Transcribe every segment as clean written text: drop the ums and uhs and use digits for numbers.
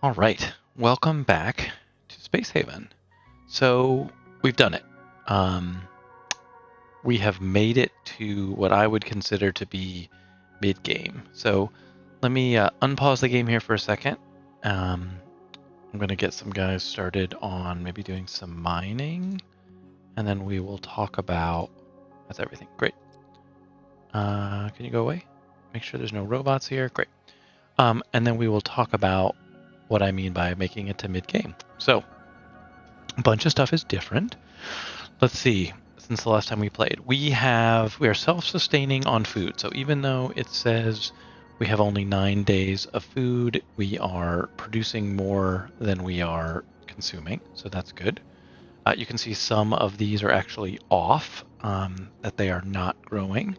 All right, welcome back to Space Haven. So we've done it. Um, we have made it to what I would consider to be mid-game. So let me unpause the game here for a second. Um, I'm going to get some guys started on maybe doing some mining, and then we will talk about. That's everything. Great. Can you go away? Make sure there's no robots here. Great. And then we will talk about what I mean by making it to mid-game. So a bunch of stuff is different. Let's see. Since the last time we played, we are self-sustaining on food. So even though it says we have only 9 days of food, we are producing more than we are consuming. So that's good. You can see some of these are actually off, that they are not growing.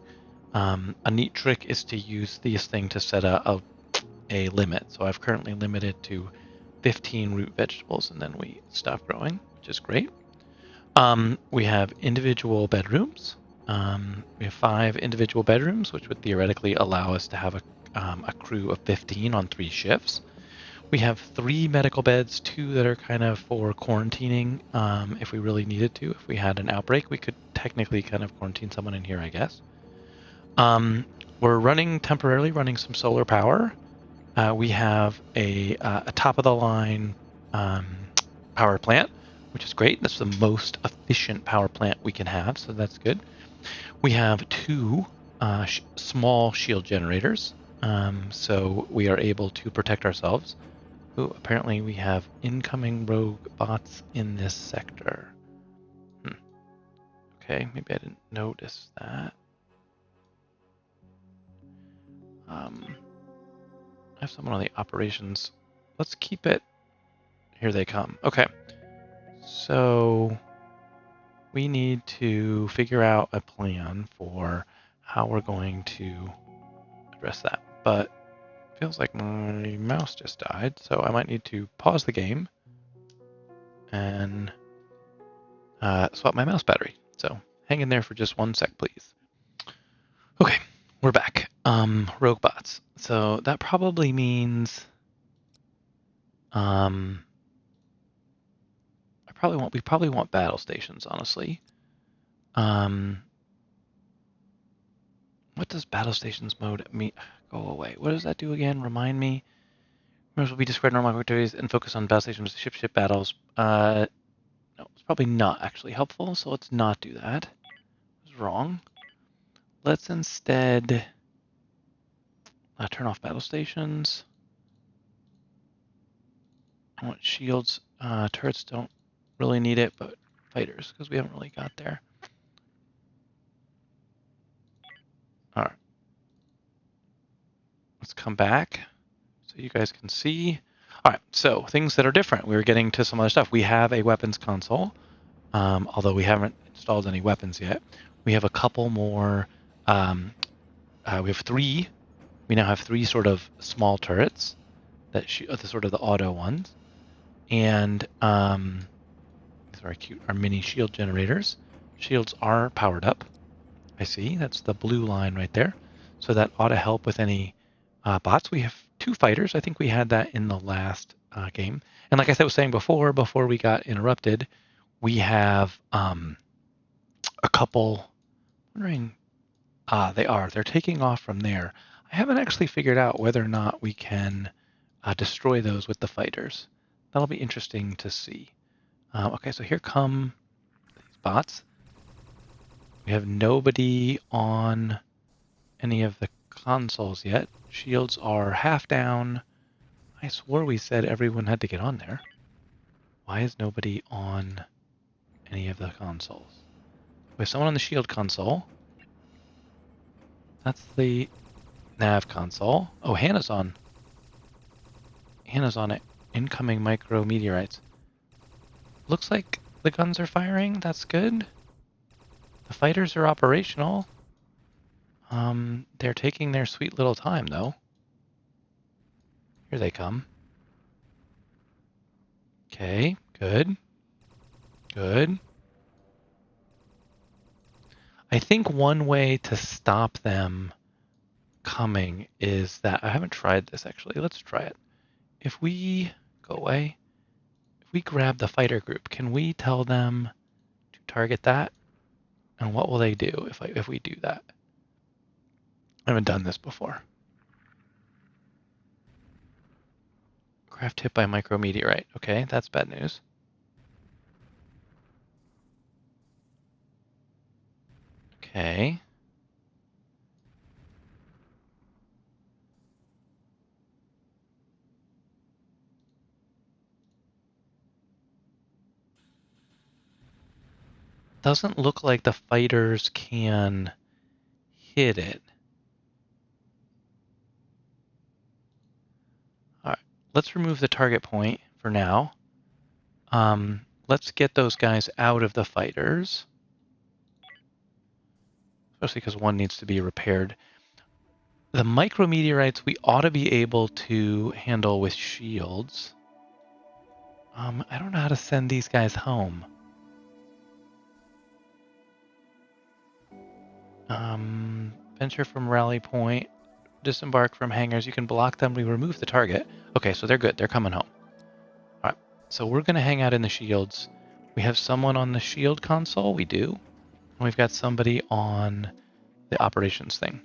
A neat trick is to use this thing to set a limit. So I've currently limited to 15 root vegetables, and then we stop growing, which is great. We have individual bedrooms. We have 5 individual bedrooms, which would theoretically allow us to have a crew of 15 on 3 shifts. We have 3 medical beds, 2 that are kind of for quarantining, if we really needed to. If we had an outbreak, we could technically kind of quarantine someone in here, I guess. We're temporarily running some solar power. We have a top-of-the-line power plant, which is great. That's the most efficient power plant we can have, so that's good. We have 2 small shield generators, so we are able to protect ourselves. Ooh, apparently we have incoming rogue bots in this sector. Okay, maybe I didn't notice that. I have someone on the operations. Let's keep it. Here they come. Okay. So we need to figure out a plan for how we're going to address that. But it feels like my mouse just died, so I might need to pause the game and swap my mouse battery. So hang in there for just 1 sec, please. Okay, we're back. Rogue bots. So that probably means we probably want battle stations, honestly. What does battle stations mode mean? Go away. What does that do again? Remind me. Members will be discard normal activities and focus on battle stations, ship battles. No, it's probably not actually helpful, so let's not do that. I was wrong. Let's instead turn off battle stations. I want shields. Turrets don't really need it, but fighters, because we haven't really got there. All right. Let's come back so you guys can see. All right, so things that are different. We're getting to some other stuff. We have a weapons console, although we haven't installed any weapons yet. We have a couple more. We have 3. We now have 3 sort of small turrets that the sort of the auto ones, and these are cute. Our mini shield generators. Shields are powered up. I see. That's the blue line right there. So that ought to help with any bots. We have 2 fighters. I think we had that in the last game. And like I was saying before we got interrupted, we have a couple. Wondering, they're taking off from there. I haven't actually figured out whether or not we can destroy those with the fighters. That'll be interesting to see. Okay, so here come these bots. We have nobody on any of the consoles yet. Shields are half down. I swore we said everyone had to get on there. Why is nobody on any of the consoles? We have someone on the shield console. That's the nav console. Oh, Hannah's on. Hannah's on it. Incoming micro meteorites. Looks like the guns are firing. That's good. The fighters are operational. They're taking their sweet little time, though. Here they come. Okay, good. Good. I think one way to stop them coming is that I haven't tried this actually. Let's try it. If we go away. If we grab the fighter group, can we tell them to target that? And what will they do if we do that? I haven't done this before. Craft hit by micrometeorite. Okay, that's bad news. Okay. Doesn't look like the fighters can hit it. All right, let's remove the target point for now. Let's get those guys out of the fighters, especially because one needs to be repaired. The micrometeorites we ought to be able to handle with shields. I don't know how to send these guys home. Venture from rally point, disembark from hangars. You can block them. We remove the target. Okay, so they're good. They're coming home. All right, so we're going to hang out in the shields. We have someone on the shield console. We do. And we've got somebody on the operations thing.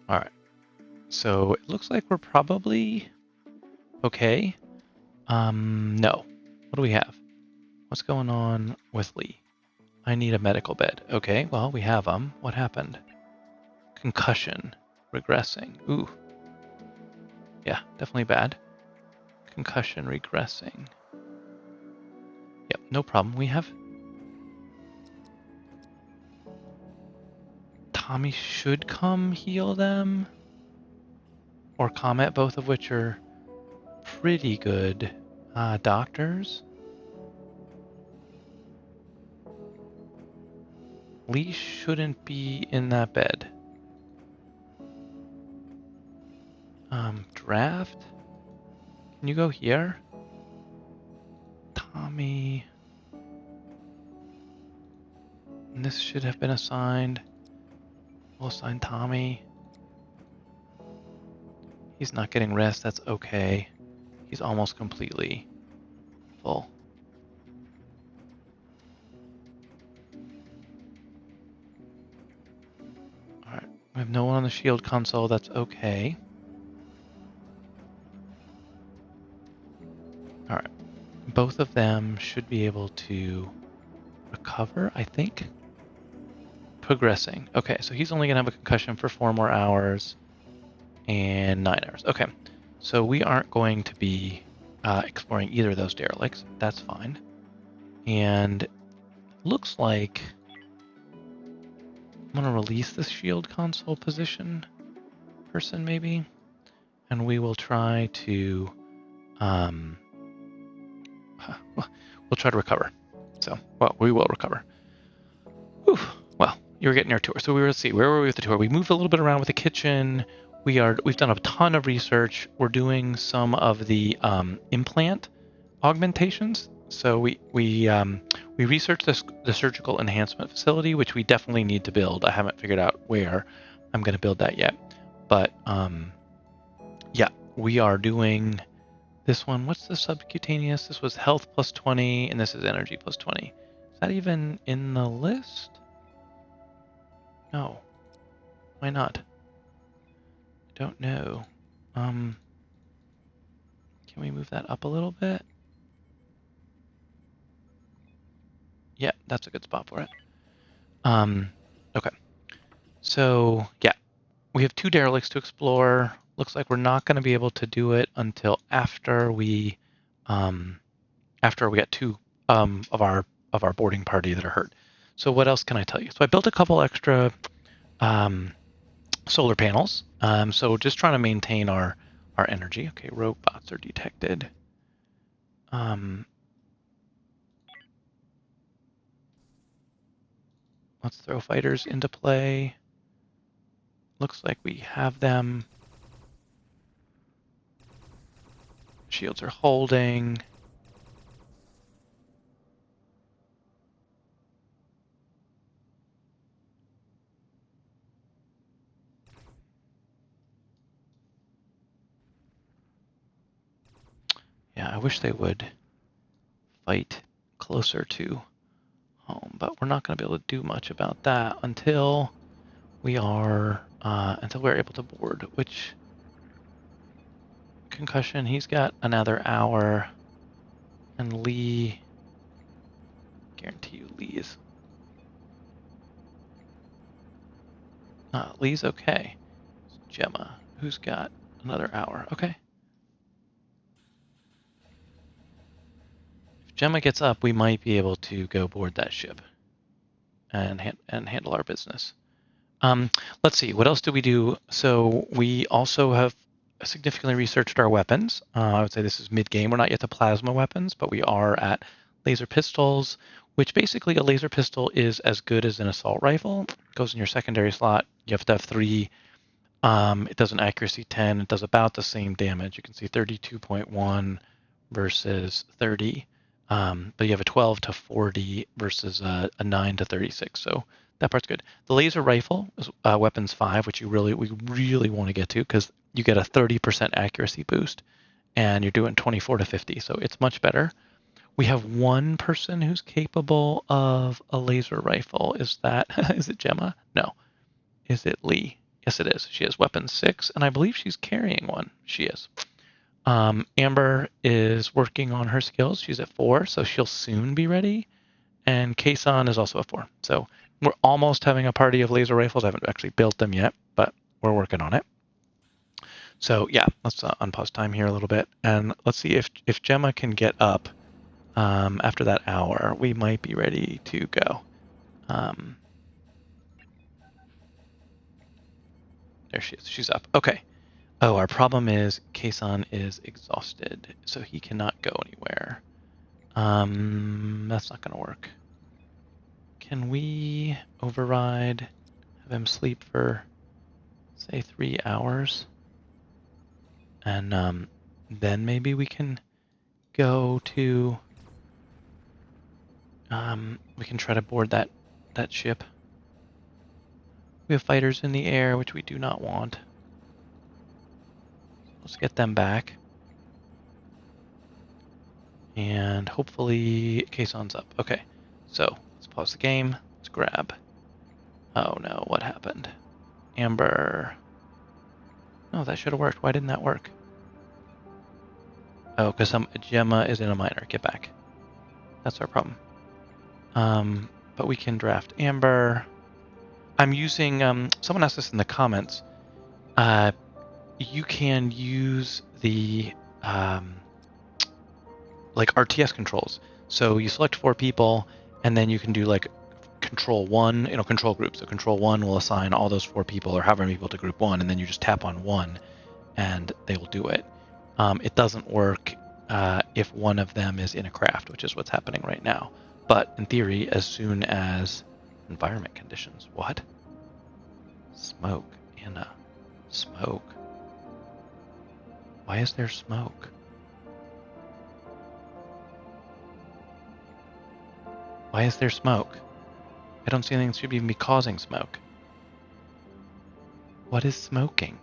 All right, so it looks like we're probably okay. No. What do we have? What's going on with Lee? I need a medical bed. Okay, well, we have them. What happened? Concussion. Regressing. Ooh. Yeah, definitely bad. Concussion regressing. Yep, no problem. We have... Tommy should come heal them. Or Comet, both of which are pretty good doctors. Lee shouldn't be in that bed. Draft? Can you go here? Tommy. And this should have been assigned. We'll assign Tommy. He's not getting rest. That's okay. He's almost completely full. Alright. We have no one on the shield console. That's okay. Alright. Both of them should be able to recover, I think. Progressing. Okay, so he's only going to have a concussion for 4 more hours and 9 hours. Okay, so we aren't going to be exploring either of those derelicts. That's fine. And looks like I'm going to release this shield console position person maybe, and we will try to we'll try to recover. So, well, we will recover. Whew. Well, you were getting your tour. So we were, let's see, where were we with the tour? We moved a little bit around with the kitchen. We've done a ton of research. We're doing some of the implant augmentations. So we researched the surgical enhancement facility, which we definitely need to build. I haven't figured out where I'm going to build that yet. But yeah, we are doing this one. What's the subcutaneous? This was health plus 20, and this is energy plus 20. Is that even in the list? No. Why not? I don't know. Can we move that up a little bit? Yeah, that's a good spot for it. Okay. So, yeah. We have 2 derelicts to explore. Looks like we're not going to be able to do it until after we get 2 of our boarding party that are hurt. So what else can I tell you? So I built a couple extra solar panels. So just trying to maintain our energy. Okay, robots are detected. Let's throw fighters into play. Looks like we have them. Shields are holding. I wish they would fight closer to home, but we're not going to be able to do much about that until we're able to board. Which concussion? He's got another hour, and Lee. Guarantee you, Lee's okay. It's Gemma, who's got another hour. Okay. If Gemma gets up, we might be able to go board that ship and handle our business. Let's see, what else do we do? So we also have significantly researched our weapons. I would say this is mid-game. We're not yet to plasma weapons, but we are at laser pistols, which basically a laser pistol is as good as an assault rifle. It goes in your secondary slot. You have to have 3. It does an accuracy 10. It does about the same damage. You can see 32.1 versus 30. But you have a 12 to 40 versus a 9 to 36. So that part's good. The laser rifle is weapons 5, which we really want to get to because you get a 30% accuracy boost, and you're doing 24 to 50. So it's much better. We have one person who's capable of a laser rifle. Is it Gemma? No. Is it Lee? Yes, it is. She has weapons 6, and I believe she's carrying one. She is. Amber is working on her skills. She's at 4, so she'll soon be ready. And Kason is also at 4. So we're almost having a party of laser rifles. I haven't actually built them yet, but we're working on it. So yeah, let's unpause time here a little bit, and let's see if Gemma can get up after that hour. We might be ready to go. There she is. She's up. Okay. Oh, our problem is Kason is exhausted, so he cannot go anywhere. That's not going to work. Can we override, have him sleep for, say, 3 hours? And then maybe we can go to, we can try to board that ship. We have fighters in the air, which we do not want. Let's get them back. And hopefully Kason's up. Okay, so let's pause the game. Let's grab. Oh no, what happened? Amber. Oh, that should have worked. Why didn't that work? Oh, because Gemma is in a minor. Get back. That's our problem. But we can draft Amber. I'm using, someone asked us in the comments, you can use the, like RTS controls. So you select 4 people, and then you can do like control 1, control group. So control 1 will assign all those 4 people or however many people to group 1, and then you just tap on 1, and they will do it. It doesn't work if one of them is in a craft, which is what's happening right now. But in theory, as soon as environment conditions, what? Smoke, Anna. Smoke. Why is there smoke? Why is there smoke? I don't see anything that should even be causing smoke. What is smoking?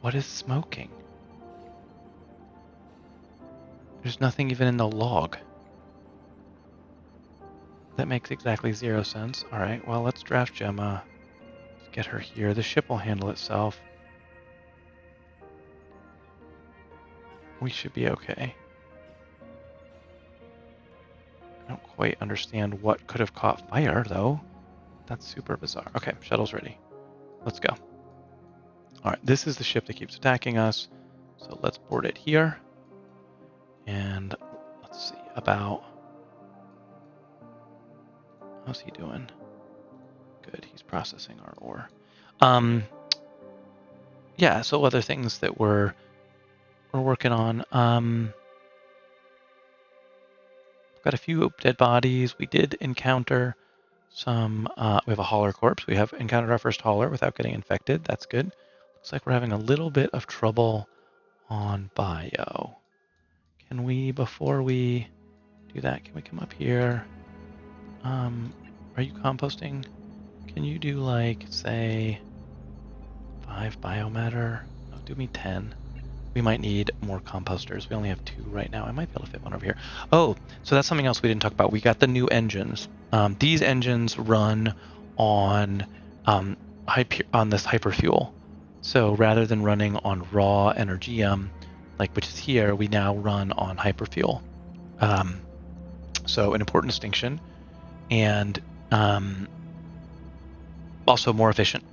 What is smoking? There's nothing even in the log. That makes exactly 0 sense. Alright, well, let's draft Gemma. Let's get her here. The ship will handle itself. We should be okay. I don't quite understand what could have caught fire, though. That's super bizarre. Okay, shuttle's ready. Let's go. Alright, this is the ship that keeps attacking us. So let's board it here. And let's see about... How's he doing? Good, he's processing our ore. Yeah, so other things that we're working on. Got a few dead bodies. We did encounter some... we have a hauler corpse. We have encountered our first hauler without getting infected. That's good. Looks like we're having a little bit of trouble on bio. Can we, before we do that, can we come up here? Are you composting? Can you do, like, say, 5 biomatter. Oh, do me 10. We might need more composters. We only have 2 right now. I might be able to fit one over here. Oh, so that's something else we didn't talk about. We got the new engines. These engines run on on this hyperfuel. So rather than running on raw energium, like which is here, we now run on hyperfuel. So an important distinction, and also more efficient.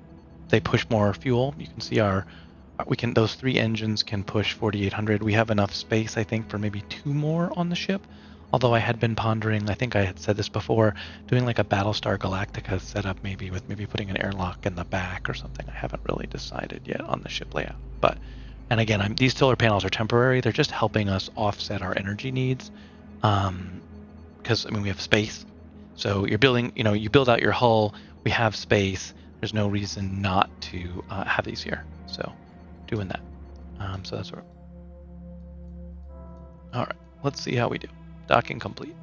They push more fuel. You can see those 3 engines can push 4,800. We have enough space, I think, for maybe 2 more on the ship. Although I had been pondering, I think I had said this before, doing like a Battlestar Galactica setup, maybe with putting an airlock in the back or something. I haven't really decided yet on the ship layout. And again, these solar panels are temporary. They're just helping us offset our energy needs. Because we have space. So you're building, you build out your hull. We have space. There's no reason not to have these here. So doing that. So that's what. All right. Let's see how we do. Docking complete.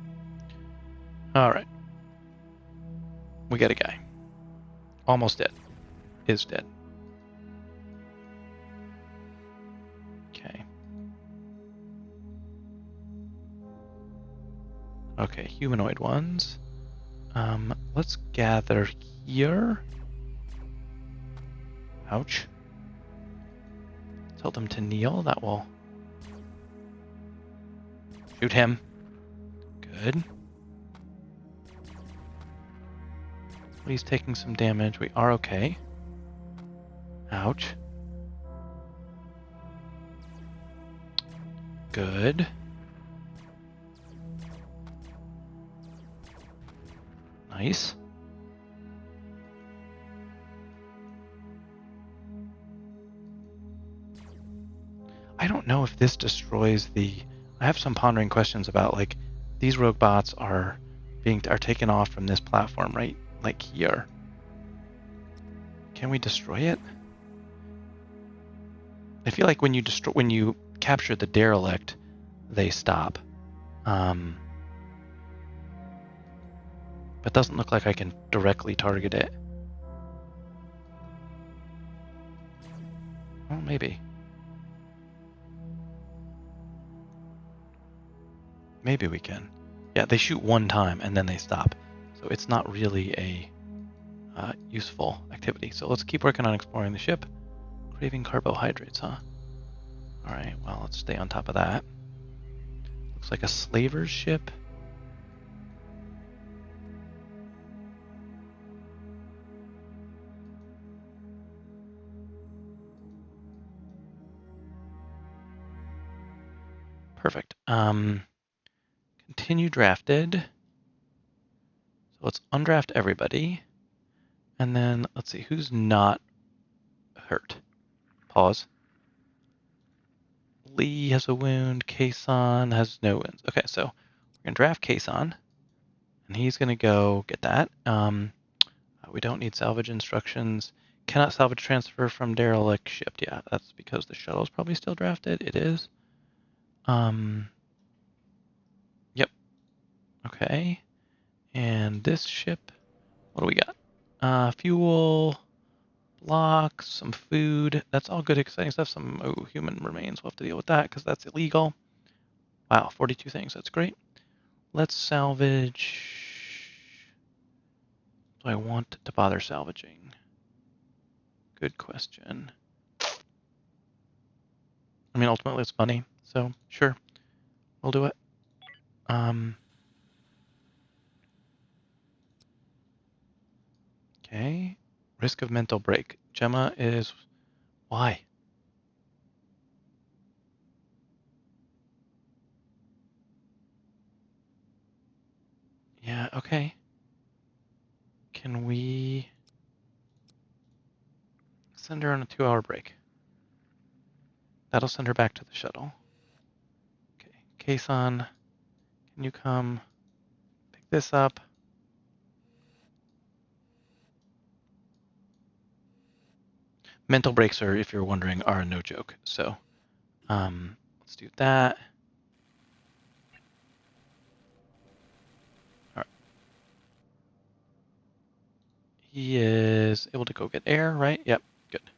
All right. We got a guy. Almost dead. Is dead. Okay. Okay, humanoid ones. Let's gather here. Ouch. Tell them to kneel. That will shoot him. Good. He's taking some damage. We are okay. Ouch. Good. Nice. I don't know if this destroys I have some pondering questions about, like, these rogue bots are taken off from this platform, right? Like here. Can we destroy it? I feel like when you capture the derelict, they stop. But doesn't look like I can directly target it. Well, maybe. Maybe we can. Yeah, they shoot one time and then they stop. So it's not really a useful activity. So let's keep working on exploring the ship. Craving carbohydrates, huh? Alright, well, let's stay on top of that. Looks like a slaver's ship. Perfect. Continue drafted. So let's undraft everybody. And then let's see who's not hurt. Pause. Lee has a wound. Kason has no wounds. Okay, so we're gonna draft Kason, and he's gonna go get that. We don't need salvage instructions. Cannot salvage transfer from derelict ship. Yeah, that's because the shuttle's probably still drafted. It is. Yep. Okay. And this ship, what do we got? Fuel, blocks, some food. That's all good, exciting stuff. Some human remains. We'll have to deal with that because that's illegal. Wow, 42 things. That's great. Let's salvage. Do I want to bother salvaging? Good question. I mean, ultimately it's money, so sure, we'll do it. Okay. Risk of mental break. Gemma is... Why? Yeah, okay. Can we send her on a 2-hour break? That'll send her back to the shuttle. Okay. Kason, can you come pick this up? Mental breaks are, if you're wondering, are no joke. So, let's do that. All right. He is able to go get air, right? Yep, good.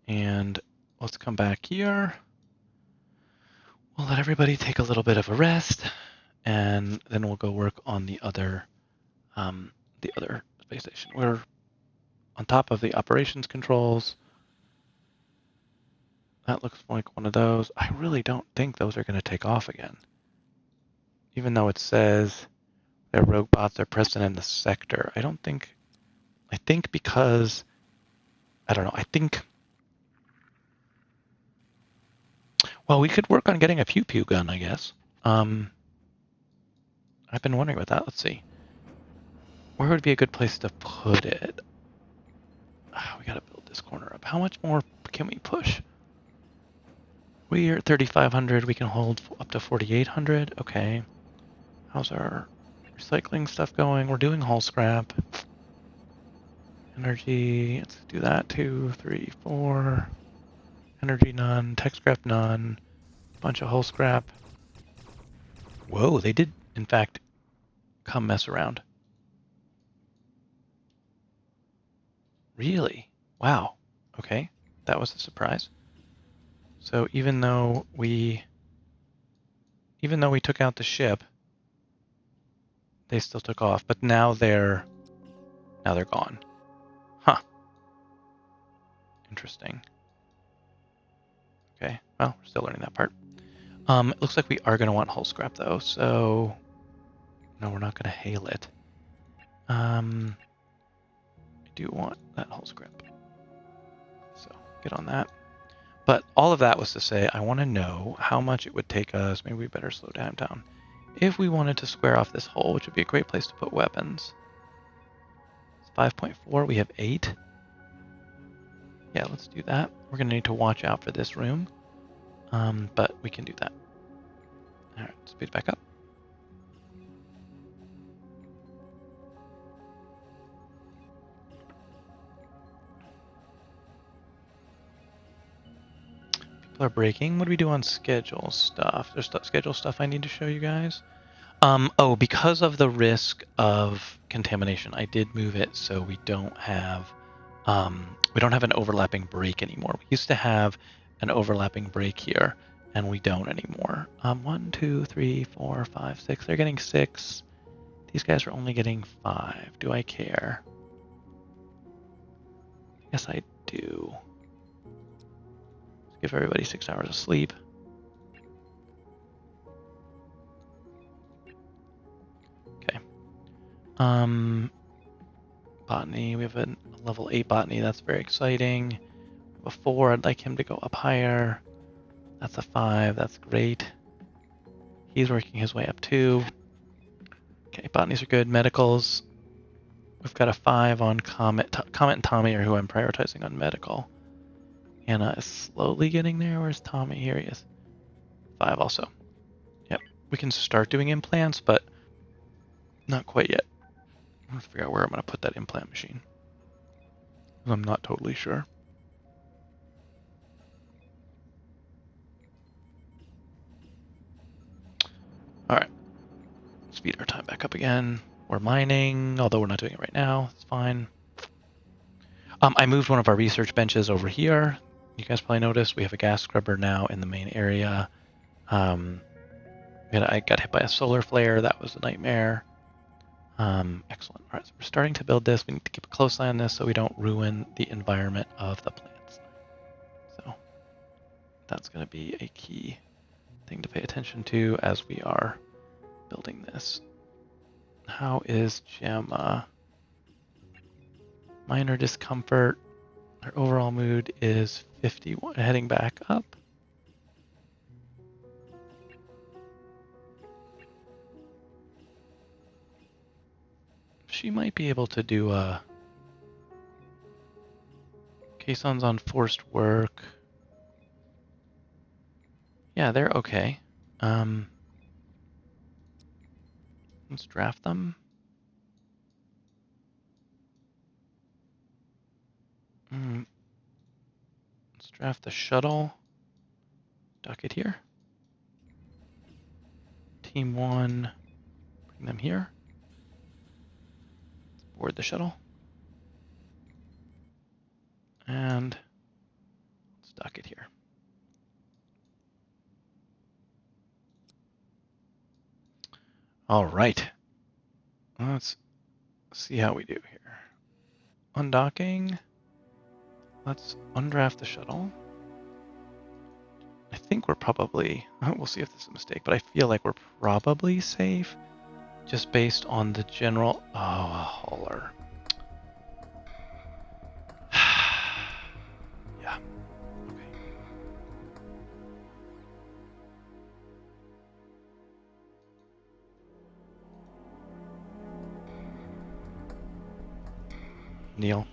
And let's come back here. We'll let everybody take a little bit of a rest, and then we'll go work on the other space station. We're on top of the operations controls. That looks like one of those. I really don't think those are going to take off again. Even though it says their rogue bots are present in the sector. I think because, I don't know, well, we could work on getting a pew-pew gun, I guess. I've been wondering about that. Let's see. Where would be a good place to put it? We gotta build this corner up. How much more can we push? We are at 3,500. We can hold up to 4,800. Okay. How's our recycling stuff going? We're doing hull scrap. Energy. Let's do that. 2, 3, 4. Energy none. Tech scrap none. Bunch of hull scrap. Whoa, they did, in fact, come mess around. Really? Wow. Okay. That was a surprise. So even though we took out the ship, they still took off, but now they're gone. Huh. Interesting. Okay. Well, we're still learning that part. It looks like we are going to want hull scrap though, so no, we're not going to hail it. I do want that hull scrap. So get on that. But all of that was to say, I want to know how much it would take us. Maybe we better slow down. If we wanted to square off this hole, which would be a great place to put weapons. It's 5.4. We have 8. Yeah, let's do that. We're going to need to watch out for this room. But we can do that. All right, speed back up. People are breaking. What do we do on schedule stuff? There's schedule stuff I need to show you guys. Oh, because of the risk of contamination, I did move it so we don't have an overlapping break anymore. We used to have an overlapping break here, and we don't anymore. 1, 2, 3, 4, 5, 6. They're getting 6. These guys are only getting 5. Do I care? Yes, I do. Let's give everybody 6 hours of sleep. Okay. Botany. We have a level 8 botany. That's very exciting. A 4. I'd like him to go up higher. That's a 5. That's great. He's working his way up too. Okay, botanies are good. Medicals. We've got a 5 on Comet. Comet and Tommy are who I'm prioritizing on medical. Anna is slowly getting there. Where's Tommy? Here he is. 5 also. Yep. We can start doing implants, but not quite yet. I'm going to figure out where I'm going to put that implant machine. I'm not totally sure. Alright. Speed our time back up again. We're mining, although we're not doing it right now. It's fine. I moved one of our research benches over here. You guys probably noticed we have a gas scrubber now in the main area. I got hit by a solar flare. That was a nightmare. Excellent. All right, so we're starting to build this. We need to keep a close eye on this so we don't ruin the environment of the plants. So that's going to be a key thing to pay attention to as we are building this. How is Gemma? Minor discomfort. Her overall mood is 51, heading back up. She might be able to do a caissons on forced work. Yeah, they're okay. Let's draft them. Let's draft the shuttle. Dock it here. Team 1, bring them here. Board the shuttle. And All right. Let's see how we do here. Undocking. Let's undraft the shuttle. I think we're probably, we'll see if this is a mistake, but I feel like we're probably safe just based on the general, oh, a hauler. Yeah, okay. Neil.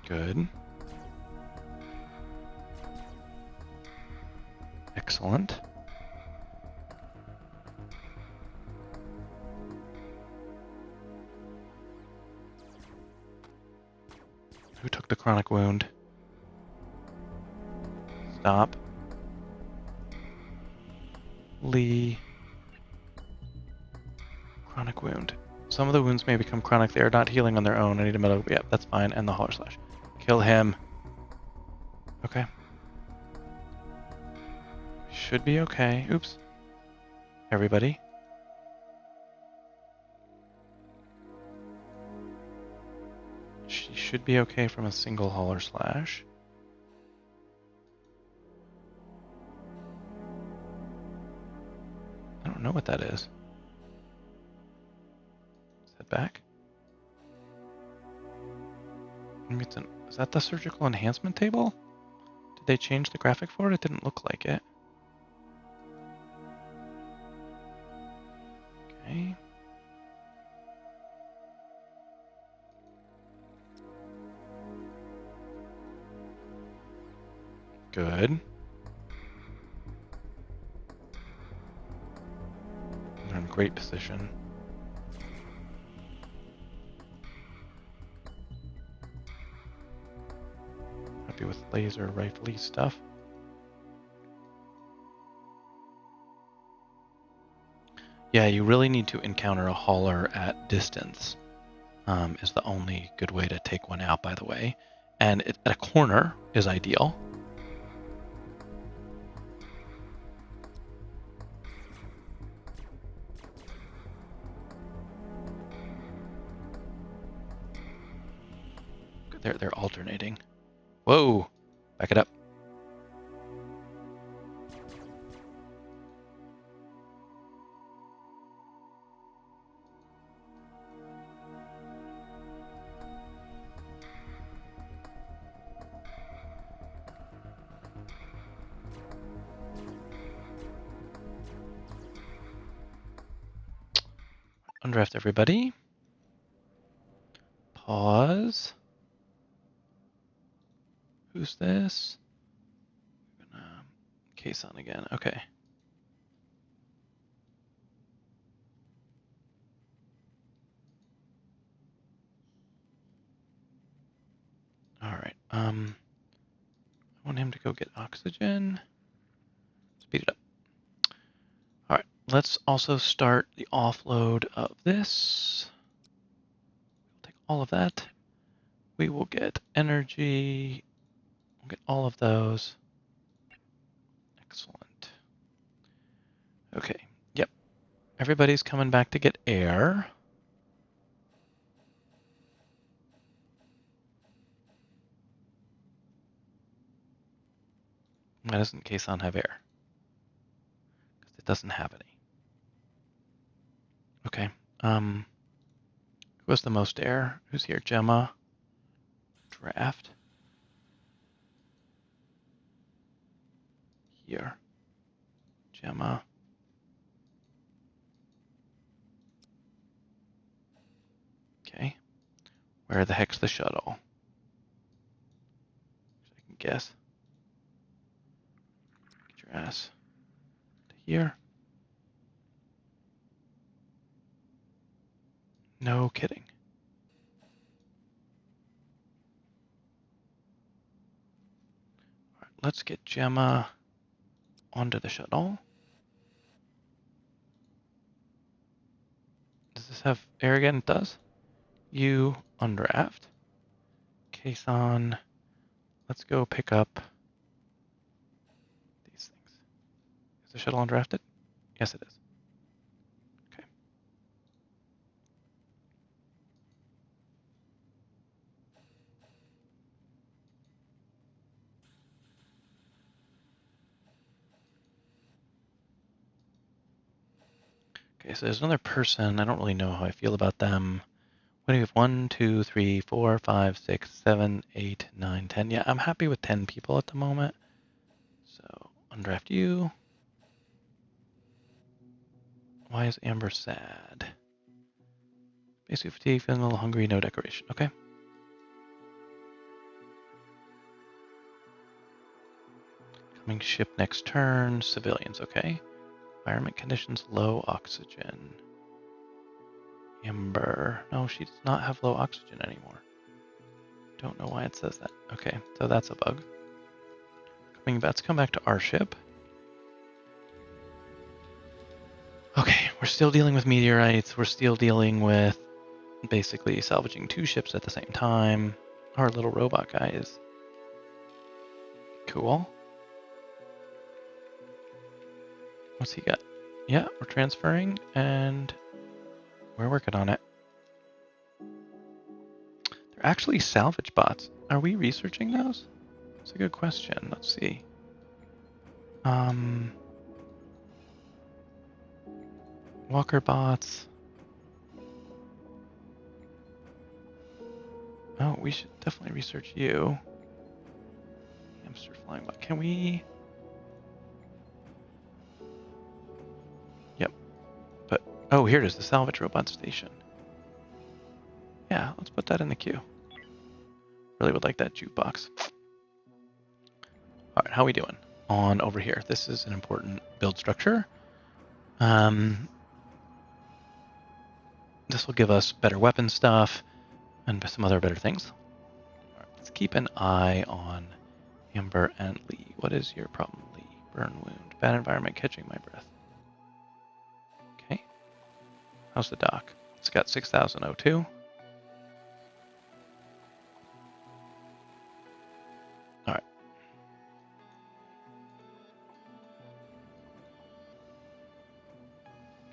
Good. Excellent. Who took the chronic wound? Stop. Lee. Chronic wound. Some of the wounds may become chronic. They are not healing on their own. I need a medical. Yep, that's fine. And the hauler slash. Kill him. Okay. Should be okay. Oops. Everybody. She should be okay from a single hauler slash. I don't know what that is. Is that back? Is that the surgical enhancement table? Did they change the graphic for it? It didn't look like it. Okay. Good. They're in great position. Happy with laser rifle stuff. Yeah, you really need to encounter a hauler at distance. Is the only good way to take one out, by the way. And at a corner is ideal. They're alternating. Whoa! Back it up. Undraft everybody. Pause. Who's this? Case on again. Okay. All right. I want him to go get oxygen. Speed it up. All right. Let's also start the offload of this. We'll take all of that. We will get energy. We'll get all of those. Excellent. Okay. Yep. Everybody's coming back to get air. Why doesn't Kason have air? Because it doesn't have any. Okay. Who has the most air? Who's here? Gemma. Draft. Here. Gemma. Okay. Where the heck's the shuttle? I can guess. Get your ass to here. No kidding. All right, let's get Gemma onto the shuttle. Does this have air again? It does. You undraft. Caisson. Let's go pick up these things. Is the shuttle undrafted? Yes, it is. Okay. Okay, so there's another person. I don't really know how I feel about them. What do we have? 1, 2, 3, 4, 5, 6, 7, 8, 9, 10. Yeah, I'm happy with 10 people at the moment. So, undraft you. Why is Amber sad? Basic fatigue, feeling a little hungry, no decoration. Okay. Coming ship next turn. Civilians, okay. Environment conditions, low oxygen. Amber. No, she does not have low oxygen anymore. Don't know why it says that. Okay, so that's a bug. Let's come back to our ship. Okay, we're still dealing with meteorites. We're still dealing with basically salvaging 2 ships at the same time. Our little robot guy is cool. What's he got? Yeah, we're transferring and we're working on it. They're actually salvage bots. Are we researching those? That's a good question. Let's see. Walker bots. Oh, we should definitely research you. Hamster flying bot. Can we? Yep. But, oh, here it is, the salvage robot station. Yeah, let's put that in the queue. Really would like that jukebox. All right, how are we doing on over here? This is an important build structure. This will give us better weapon stuff and some other better things. All right, let's keep an eye on Amber and Lee. What is your problem, Lee? Burn wound. Bad environment, catching my breath. Okay. How's the dock? It's got 6002. All right.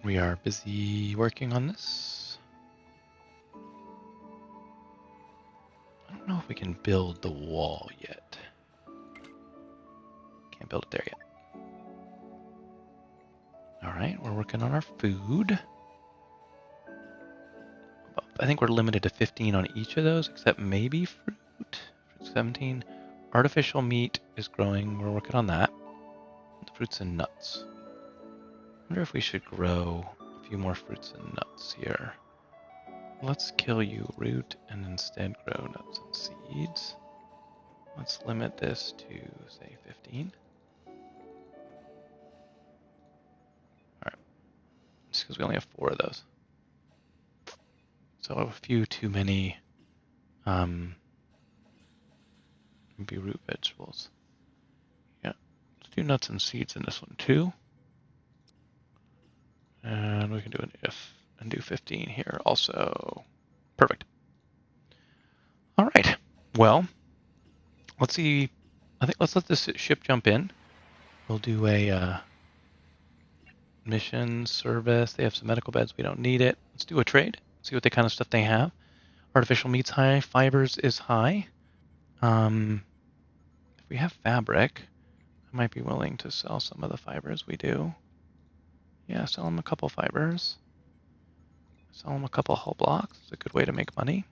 We are busy working on this. I don't know if we can build the wall yet. Can't build it there yet. All right, we're working on our food. I think we're limited to 15 on each of those, except maybe fruit. Fruit 17. Artificial meat is growing. We're working on that. Fruits and nuts. I wonder if we should grow a few more fruits and nuts here. Let's kill you, root, and instead grow nuts and seeds. Let's limit this to, say, 15. Alright. Just because we only have 4 of those. So a few too many maybe root vegetables. Yeah. Let's do nuts and seeds in this one too. And we can do an if and do 15 here also. Perfect. All right. Well, let's see. I think let's let this ship jump in. We'll do a mission service. They have some medical beds. We don't need it. Let's do a trade. See what the kind of stuff they have. Artificial meat's high. Fibers is high. If we have fabric, I might be willing to sell some of the fibers we do. Yeah, sell them a couple fibers. Sell them a couple hull blocks. It's a good way to make money.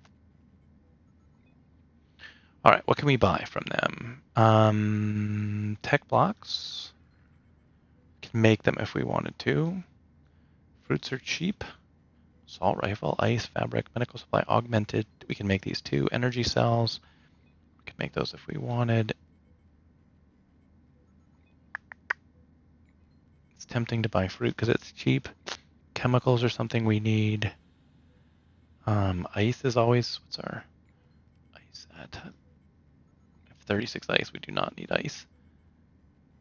All right, what can we buy from them? Tech blocks. Can make them if we wanted to. Fruits are cheap. Assault rifle, ice, fabric, medical supply, augmented. We can make these too. Energy cells. We can make those if we wanted. It's tempting to buy fruit because it's cheap. Chemicals are something we need. Ice is always, what's our ice at? 36 ice, we do not need ice.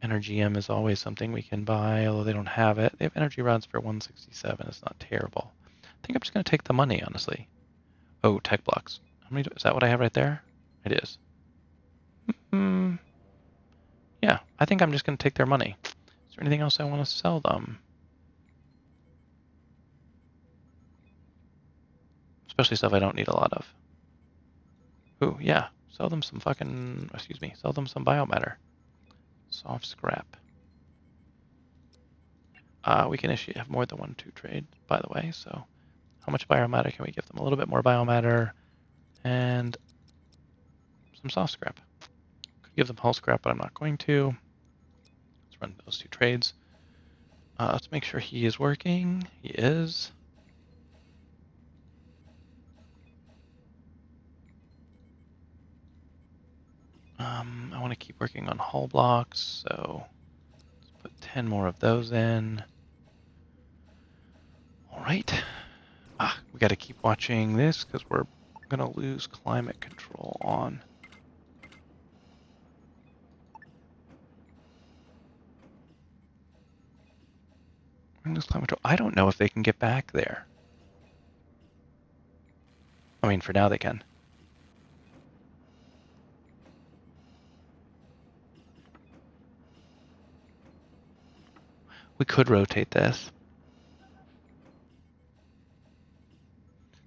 Energy M is always something we can buy, although they don't have it. They have energy rods for 167. It's not terrible. I think I'm just going to take the money, honestly. Oh, tech blocks. How many? Is that what I have right there? It is. Yeah, I think I'm just going to take their money. Is there anything else I want to sell them? Especially stuff I don't need a lot of. Ooh, yeah. Sell them some sell them some biomatter. Soft scrap. We can have more than 1 to trade, by the way, so how much biomatter can we give them? A little bit more biomatter and some soft scrap. Could give them whole scrap, but I'm not going to. Let's run those 2 trades. Let's make sure he is working. He is. I want to keep working on hull blocks, so let's put 10 more of those in. All right. We got to keep watching this because we're going to lose climate control on. We're going to lose climate control. I don't know if they can get back there. I mean, for now they can. We could rotate this.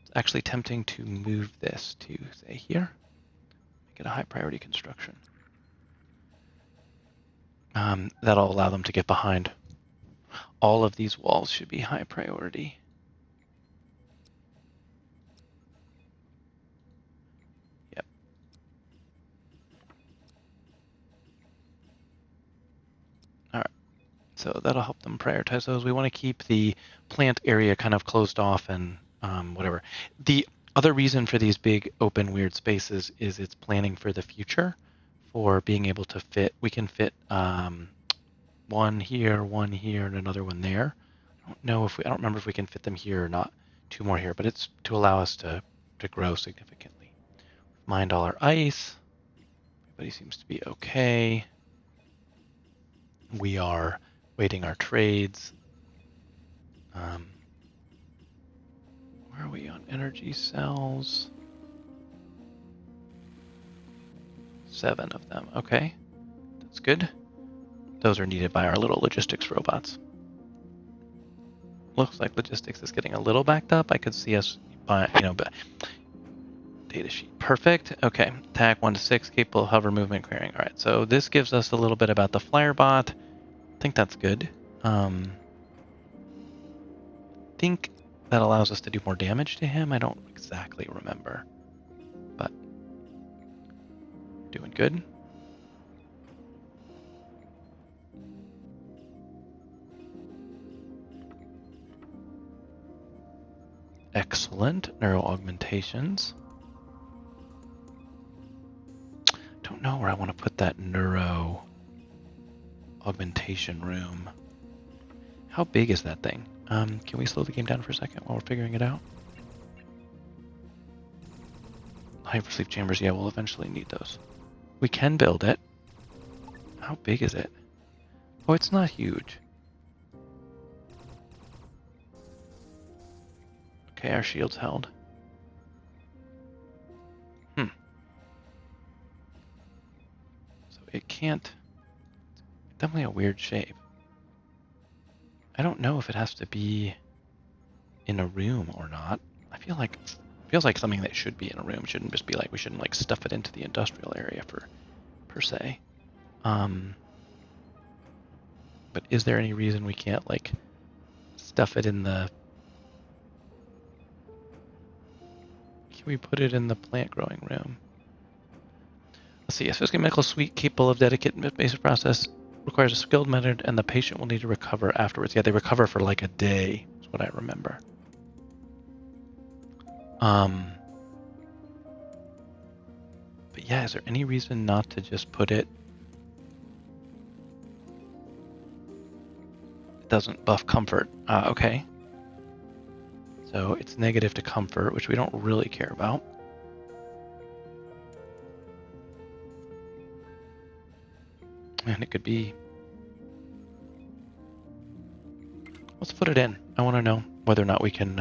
It's actually tempting to move this to, say, here. Make it a high priority construction. That'll allow them to get behind. All of these walls should be high priority. Yep. All right. So that'll help them prioritize those. We want to keep the plant area kind of closed off and whatever. The other reason for these big open weird spaces is it's planning for the future, for being able to fit. We can fit one here, and another one there. I don't remember if we can fit them here or not. 2 more here, but it's to allow us to grow significantly. Mined all our ice. Everybody seems to be okay. We are waiting our trades. Where are we on energy cells? 7 of them. Okay, that's good. Those are needed by our little logistics robots. Looks like logistics is getting a little backed up. I could see us but data sheet. Perfect. Okay. Attack 1 to 6, capable of hover movement clearing. All right. So this gives us a little bit about the flyer bot. I think that's good. I think that allows us to do more damage to him. I don't exactly remember, but doing good. Excellent. Neuro augmentations. Don't know where I want to put that neuro augmentation room. How big is that thing? Can we slow the game down for a second while we're figuring it out? Hypersleep chambers, yeah, we'll eventually need those. We can build it. How big is it? Oh, it's not huge. Okay, our shield's held. So it can't... Definitely a weird shape. I don't know if it has to be in a room or not. I feel like it feels like something that should be in a room. It shouldn't just be like we shouldn't like stuff it into the industrial area per se. But is there any reason we can't like stuff it in the... Can we put it in the plant growing room? Let's see. A physical medical suite capable of dedicated basic process requires a skilled method, and the patient will need to recover afterwards. Yeah, they recover for like a day, is what I remember. But yeah, is there any reason not to just put it... It doesn't buff comfort. Okay. So it's negative to comfort, which we don't really care about. And it could be... Let's put it in. I want to know whether or not we can...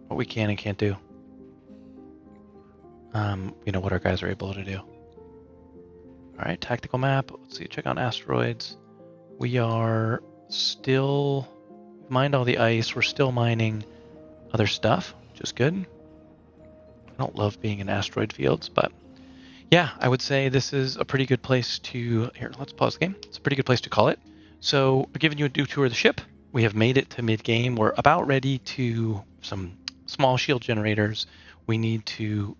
what we can and can't do. what our guys are able to do. All right, tactical map. Let's see, check on asteroids. We are still mined all the ice. We're still mining other stuff, which is good. I don't love being in asteroid fields, but yeah, I would say this is a pretty good place to... Here, let's pause the game. It's a pretty good place to call it. So, we're giving you a tour of the ship. We have made it to mid-game. We're about ready to... some small shield generators. We need to...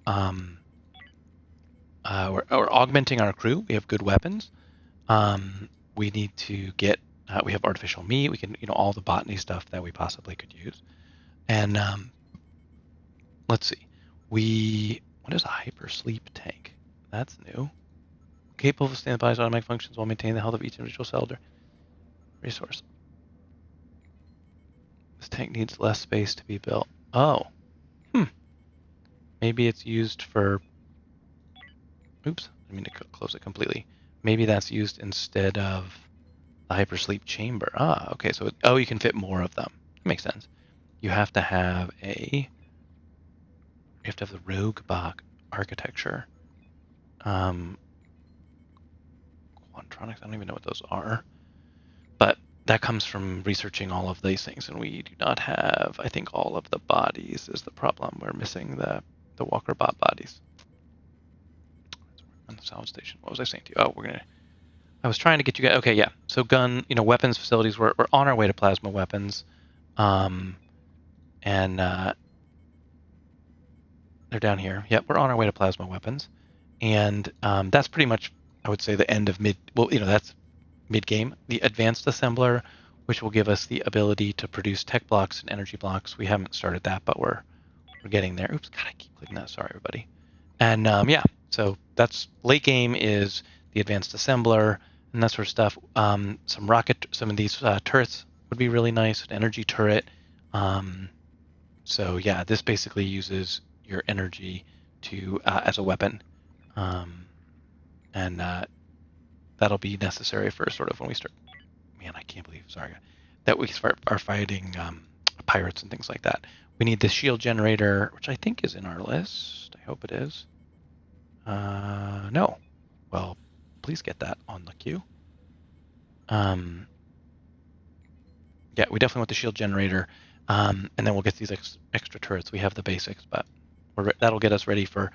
we're augmenting our crew. We have good weapons. We need to get... we have artificial meat. We can, all the botany stuff that we possibly could use. And let's see. What is a hypersleep tank? That's new. Capable of standby automatic functions while maintaining the health of each individual cell resource. This tank needs less space to be built. Oh. Maybe it's used for... Oops. I mean to close it completely. Maybe that's used instead of the hypersleep chamber. Okay. So, you can fit more of them. That makes sense. You have to have the rogue bot architecture. Quantronics, I don't even know what those are. But that comes from researching all of these things, and we do not have, I think, all of the bodies is the problem. We're missing the walker bot bodies. On the salvage station. What was I saying to you? I was trying to get you guys... Okay, yeah. So weapons facilities, we're on our way to plasma weapons. And they're down here. Yep, we're on our way to plasma weapons. And that's pretty much, I would say, the end of that's mid-game. The advanced assembler, which will give us the ability to produce tech blocks and energy blocks. We haven't started that, but we're getting there. Oops, God, I keep clicking that. Sorry, everybody. And so that's late game is the advanced assembler and that sort of stuff. Some of these turrets would be really nice. An energy turret. So yeah, this basically uses your energy to as a weapon, and that'll be necessary for sort of when we start. Man, I can't believe. Sorry, that we are fighting pirates and things like that. We need the shield generator, which I think is in our list. I hope it is. No. Well, please get that on the queue. Yeah, we definitely want the shield generator, and then we'll get these extra turrets. We have the basics, but that'll get us ready for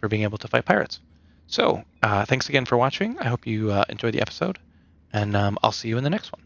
being able to fight pirates. So, thanks again for watching. I hope you enjoyed the episode, and I'll see you in the next one.